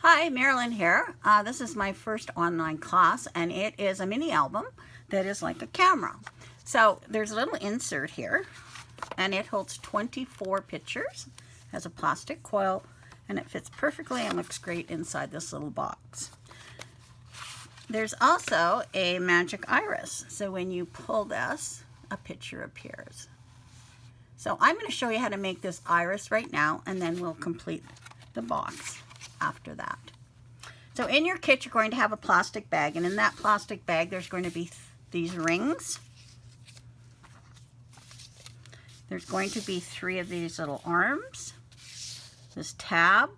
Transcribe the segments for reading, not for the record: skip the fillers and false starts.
Hi, Marilyn here. This is my first online class, and it is a mini album that is like a camera. So there's a little insert here, and it holds 24 pictures, has a plastic coil, and it fits perfectly and looks great inside this little box. There's also a magic iris, so when you pull this, a picture appears. So I'm going to show you how to make this iris right now, and then we'll complete the box after that. So in your kit, you're going to have a plastic bag, and in that plastic bag there's going to be these rings. There's going to be 3 of these little arms, this tab,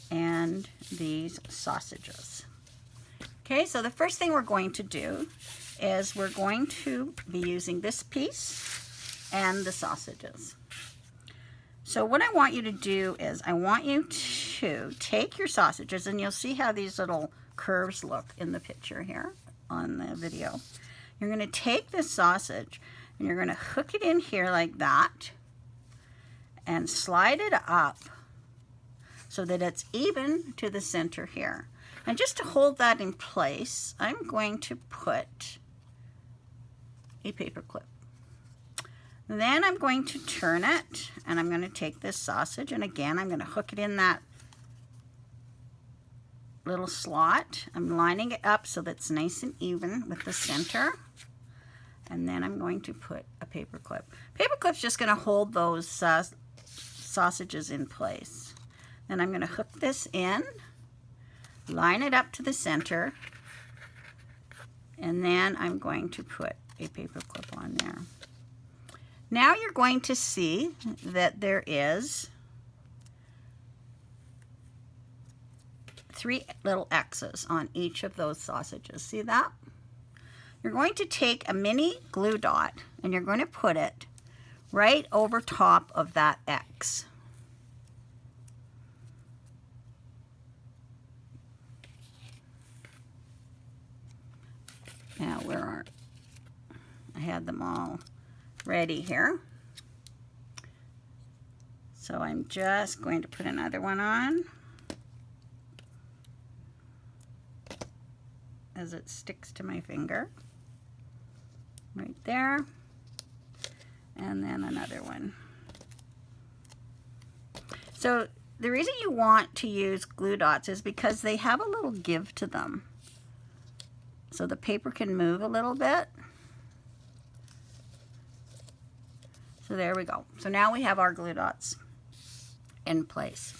and these sausages. Okay, so the first thing we're going to do is we're going to be using this piece and the sausages. So what I want you to do is I want you to take your sausages, and you'll see how these little curves look in the picture here on the video. You're going to take this sausage and you're going to hook it in here like that and slide it up so that it's even to the center here. And just to hold that in place, I'm going to put a paper clip. Then I'm going to turn it, and I'm going to take this sausage, and again I'm going to hook it in that little slot. I'm lining it up so that it's nice and even with the center, and then I'm going to put a paper clip. Paper clip's just going to hold those sausages in place. Then I'm going to hook this in, line it up to the center, and then I'm going to put a paper clip on there. Now you're going to see that there is 3 little X's on each of those sausages. See that? You're going to take a mini glue dot and you're going to put it right over top of that X. Now I had them all ready here. So I'm just going to put another one on as it sticks to my finger. Right there. And then another one. So the reason you want to use glue dots is because they have a little give to them. So the paper can move a little bit. So there we go. So now we have our glue dots in place.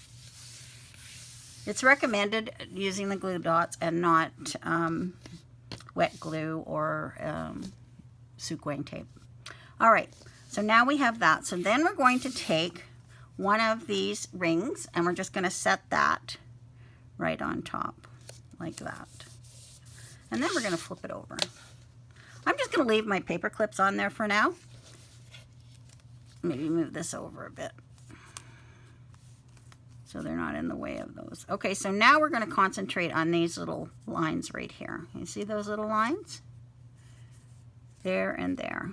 It's recommended using the glue dots and not wet glue or Sukwain tape. All right, so now we have that. So then we're going to take one of these rings and we're just going to set that right on top like that. And then we're going to flip it over. I'm just going to leave my paper clips on there for now. Maybe move this over a bit so they're not in the way of those. Okay, so now we're going to concentrate on these little lines right here. You see those little lines? There and there.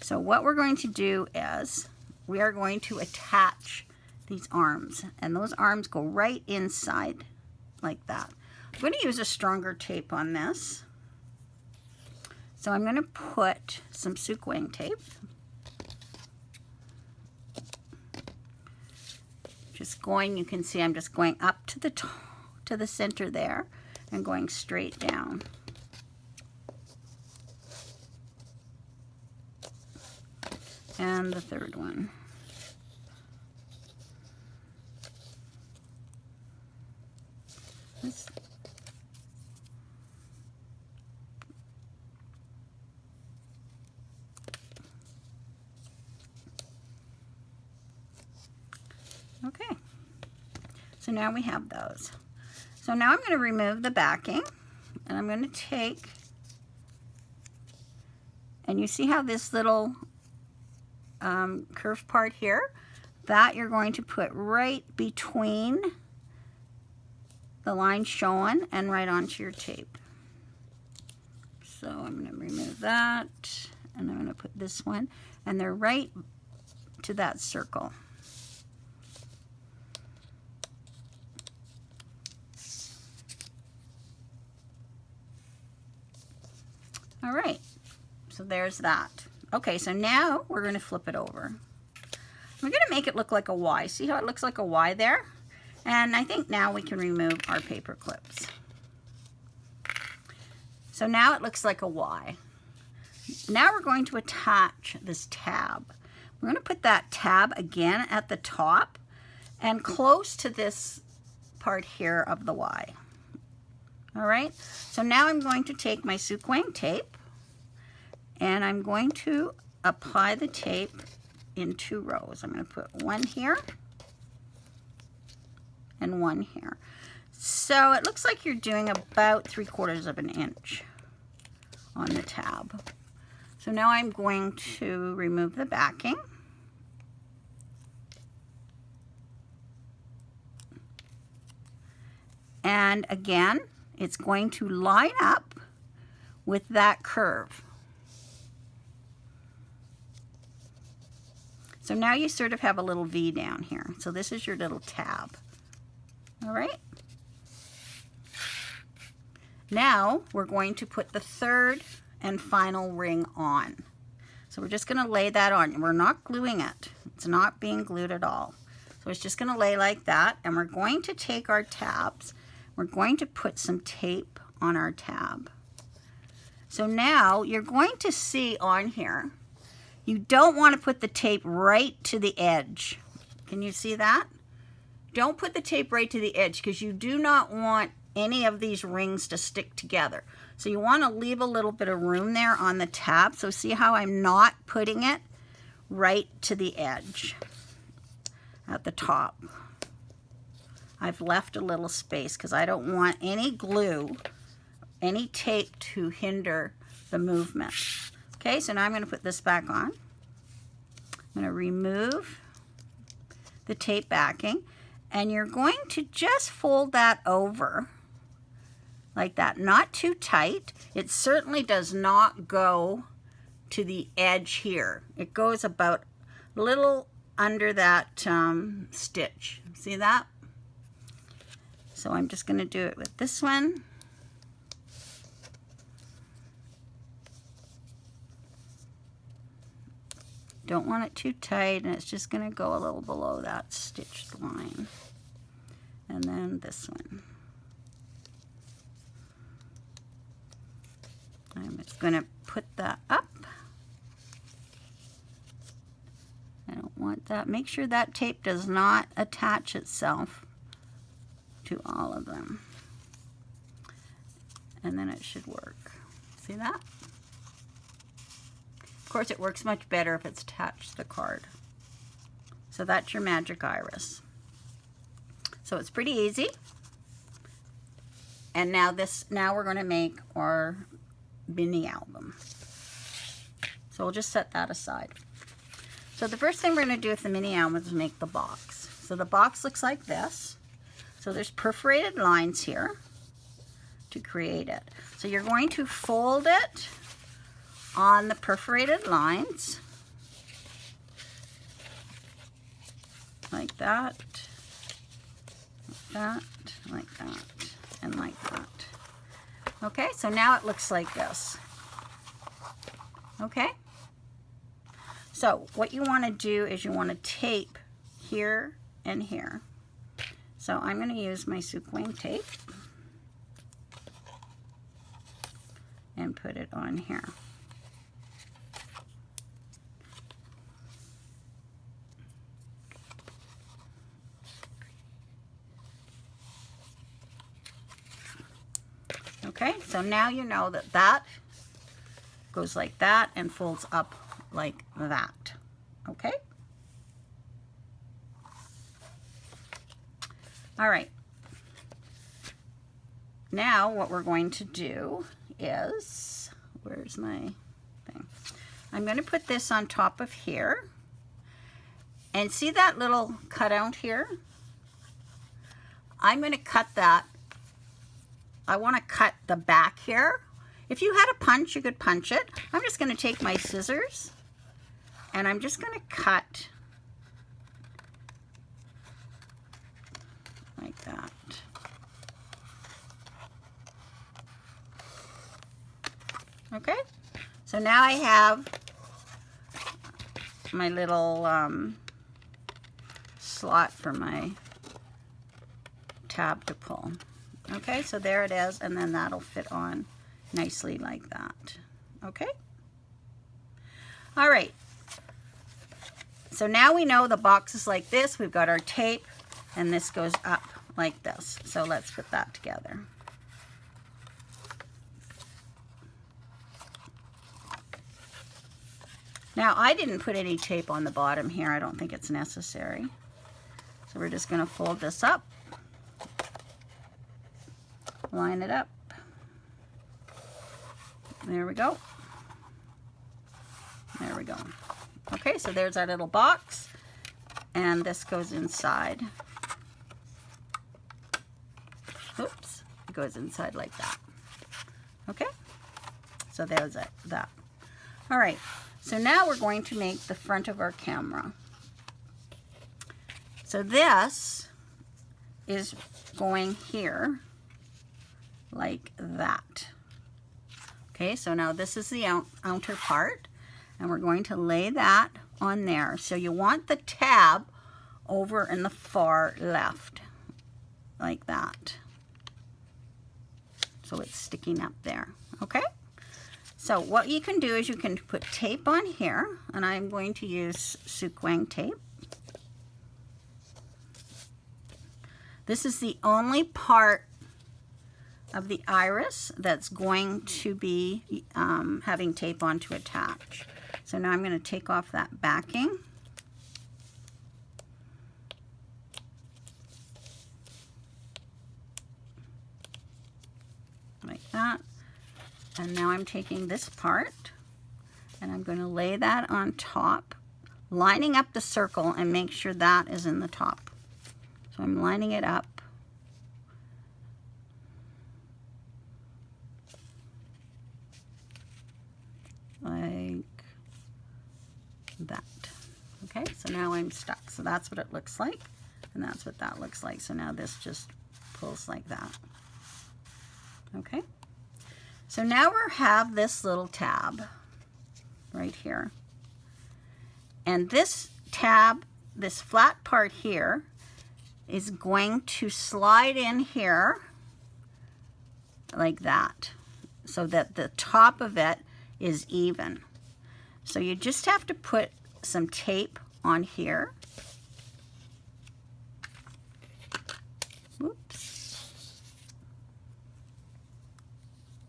So what we're going to do is we are going to attach these arms, and those arms go right inside like that. I'm going to use a stronger tape on this. So I'm going to put some Sukwain tape. Just going, you can see I'm just going up to the top, to the center there and going straight down. And the third one. Okay, so now we have those. So now I'm going to remove the backing, and I'm going to take, and you see how this little curved part here, that you're going to put right between the line shown and right onto your tape. So I'm going to remove that, and I'm going to put this one, and they're right to that circle. All right, so there's that. Okay, so now we're going to flip it over. We're going to make it look like a Y. See how it looks like a Y there? And I think now we can remove our paper clips. So now it looks like a Y. Now we're going to attach this tab. We're going to put that tab again at the top and close to this part here of the Y. All right, so now I'm going to take my Sukwang tape and I'm going to apply the tape in 2 rows. I'm going to put one here and one here. So it looks like you're doing about 3/4 of an inch on the tab. So now I'm going to remove the backing. And again, it's going to line up with that curve. So now you sort of have a little V down here. So this is your little tab. All right. Now we're going to put the 3rd and final ring on. So we're just going to lay that on. We're not gluing it. It's not being glued at all. So it's just going to lay like that. And we're going to take our tabs. We're going to put some tape on our tab. So now you're going to see on here, you don't want to put the tape right to the edge. Can you see that? Don't put the tape right to the edge because you do not want any of these rings to stick together. So you want to leave a little bit of room there on the tab. So see how I'm not putting it right to the edge at the top. I've left a little space because I don't want any glue, any tape to hinder the movement. Okay, so now I'm going to put this back on. I'm going to remove the tape backing, and you're going to just fold that over like that. Not too tight. It certainly does not go to the edge here. It goes about a little under that stitch. See that? So I'm just going to do it with this one. Don't want it too tight, and it's just going to go a little below that stitched line. And then this one. I'm just going to put that up. I don't want that. Make sure that tape does not attach itself to all of them. And then it should work. See that? Of course, it works much better if it's attached to the card. So that's your magic iris. So it's pretty easy. And now we're going to make our mini album. So we'll just set that aside. So the first thing we're going to do with the mini album is make the box. So the box looks like this. So there's perforated lines here to create it. So you're going to fold it on the perforated lines like that, like that, and like that. Okay, so now it looks like this. Okay, so what you want to do is you want to tape here and here. So I'm going to use my Sukwang tape and put it on here. Okay, so now you know that that goes like that and folds up like that. Okay? All right. Now what we're going to do is, where's my thing? I'm going to put this on top of here. And see that little cutout here? I'm going to cut that. I want to cut the back here. If you had a punch, you could punch it. I'm just going to take my scissors and I'm just going to cut like that. Okay, so now I have my little slot for my tab to pull. Okay, so there it is, and then that'll fit on nicely like that. Okay, all right, so now we know the box is like this. We've got our tape, and this goes up like this. So let's put that together. Now, I didn't put any tape on the bottom here. I don't think it's necessary. So we're just going to fold this up, line it up. There we go. There we go. Okay, so there's our little box, and this goes inside. Oops, it goes inside like that. Okay, so there's it, that. All right. So now we're going to make the front of our camera. So this is going here like that. Okay, so now this is the outer part, and we're going to lay that on there. So you want the tab over in the far left, like that. So it's sticking up there, okay? So what you can do is you can put tape on here, and I'm going to use Sukwang tape. This is the only part of the iris that's going to be having tape on to attach. So now I'm going to take off that backing. Like that. And now I'm taking this part, and I'm going to lay that on top, lining up the circle, and make sure that is in the top. So I'm lining it up. Like that. Okay, so now I'm stuck. So that's what it looks like, and that's what that looks like. So now this just pulls like that. Okay. So now we have this little tab right here. And this tab, this flat part here, is going to slide in here like that, so that the top of it is even. So you just have to put some tape on here. Oops.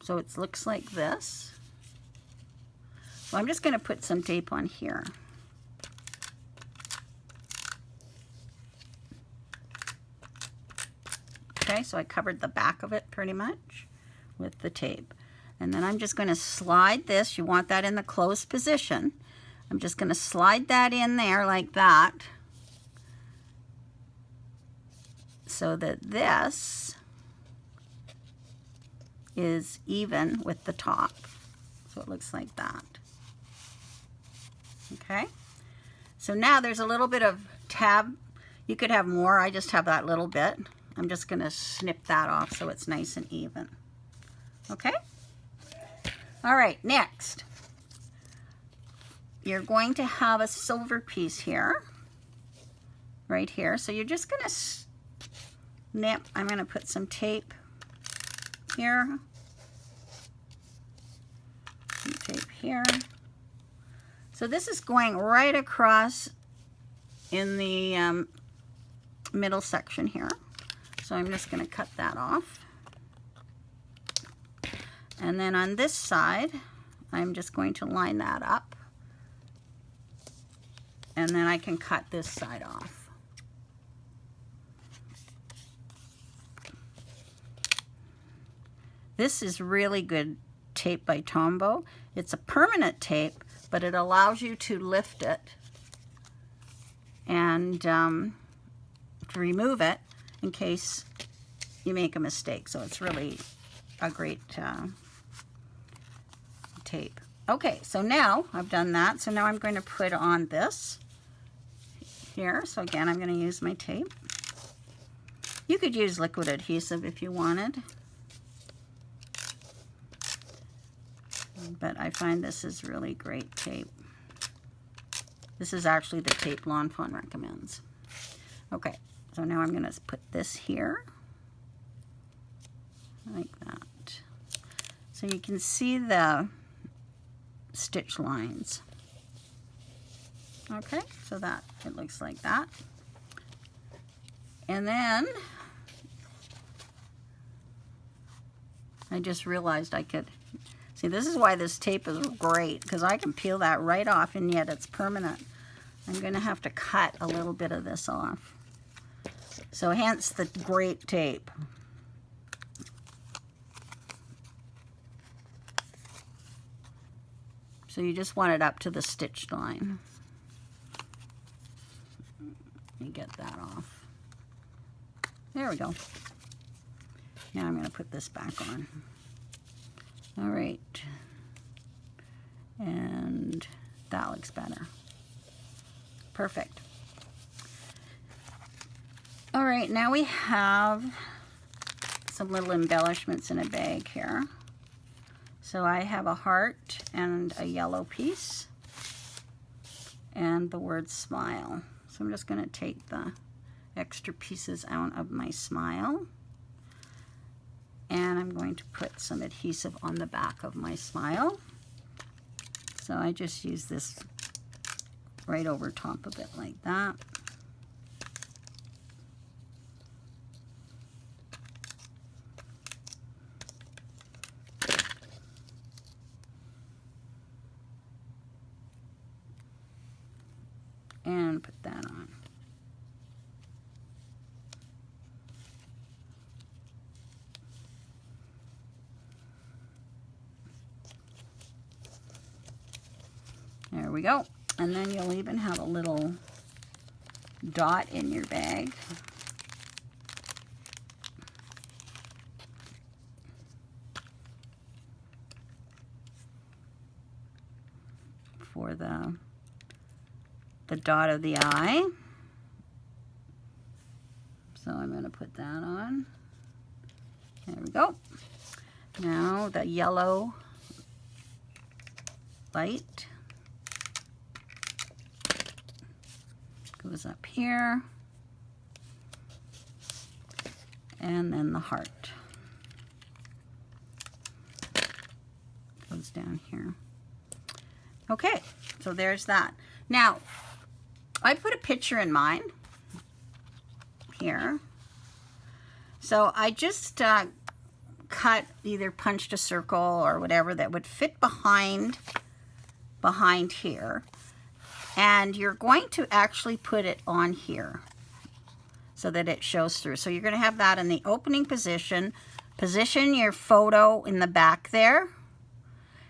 So it looks like this. So I'm just going to put some tape on here. Okay, so I covered the back of it pretty much with the tape. And then I'm just going to slide this. You want that in the closed position. I'm just going to slide that in there like that, so that this is even with the top. So it looks like that. Okay, so now there's a little bit of tab. You could have more. I just have that little bit. I'm just going to snip that off so it's nice and even. Okay, all right, next you're going to have a silver piece here, right here. So you're just going to snip. I'm going to put some tape here, some tape here. So this is going right across in the middle section here. So I'm just going to cut that off. And then on this side, I'm just going to line that up. And then I can cut this side off. This is really good tape by Tombow. It's a permanent tape, but it allows you to lift it and to remove it in case you make a mistake. So it's really a great tape. Okay, so now I've done that. So now I'm going to put on this here. So again, I'm going to use my tape. You could use liquid adhesive if you wanted. but I find this is really great tape. This is actually the tape Lawn Fawn recommends. Okay, so now I'm going to put this here, like that. So you can see the stitch lines. Okay, so that, it looks like that. And then I just realized I could, see, this is why this tape is great, because I can peel that right off and yet it's permanent. I'm going to have to cut a little bit of this off. So hence the great tape. So you just want it up to the stitched line. Let me get that off. There we go. Now I'm going to put this back on. All right. And that looks better. Perfect. All right, now we have some little embellishments in a bag here. So I have a heart and a yellow piece and the word smile. So I'm just going to take the extra pieces out of my smile, and I'm going to put some adhesive on the back of my smile. So I just use this right over top of it like that. And put that on. There we go. And then you'll even have a little dot in your bag. For the dot of the eye. So I'm going to put that on. There we go. Now the yellow light goes up here, and then the heart goes down here. Okay, so there's that. Now, I put a picture in mine here. So I just cut, either punched a circle or whatever that would fit behind here. And you're going to actually put it on here so that it shows through. So you're going to have that in the opening position. Position your photo in the back there,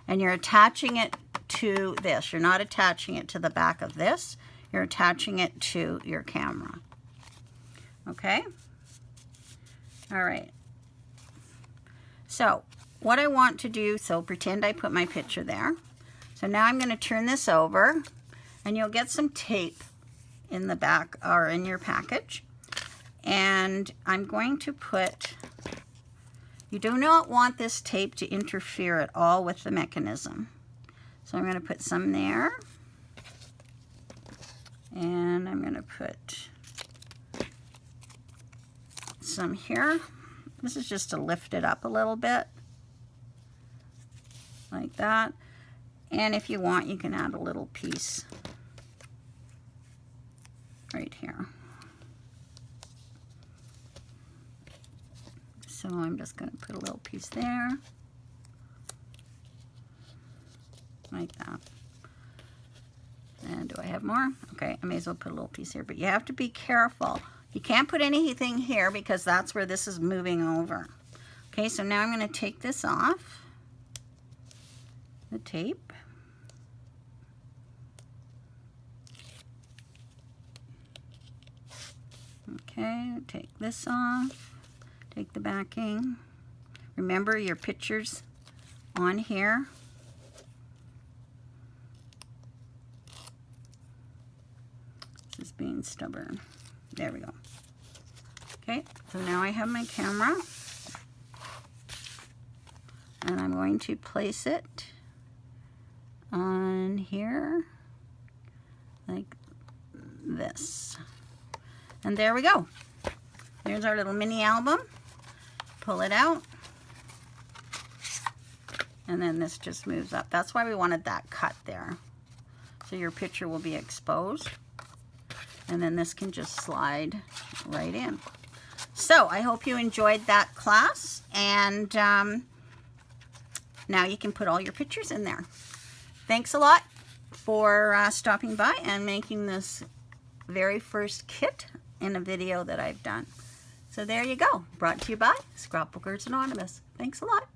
and you're attaching it to this. You're not attaching it to the back of this. You're attaching it to your camera. Okay? All right. So what I want to do, so pretend I put my picture there. So now I'm going to turn this over, and you'll get some tape in the back or in your package. And I'm going to put, you do not want this tape to interfere at all with the mechanism. So I'm going to put some there. And I'm going to put some here. This is just to lift it up a little bit, like that. And if you want, you can add a little piece right here. So I'm just going to put a little piece there, like that. And do I have more? Okay, I may as well put a little piece here, but you have to be careful. You can't put anything here because that's where this is moving over. Okay, so now I'm going to take this off, the tape. Okay, take this off, take the backing. Remember your picture's on here. This is being stubborn. There we go. Okay, so now I have my camera, and I'm going to place it on here like this. And there we go. There's our little mini album. Pull it out. And then this just moves up. That's why we wanted that cut there. So your picture will be exposed. And then this can just slide right in. So I hope you enjoyed that class. And now you can put all your pictures in there. Thanks a lot for stopping by and making this very first kit in a video that I've done. So there you go. Brought to you by Scrapbookers Anonymous. Thanks a lot.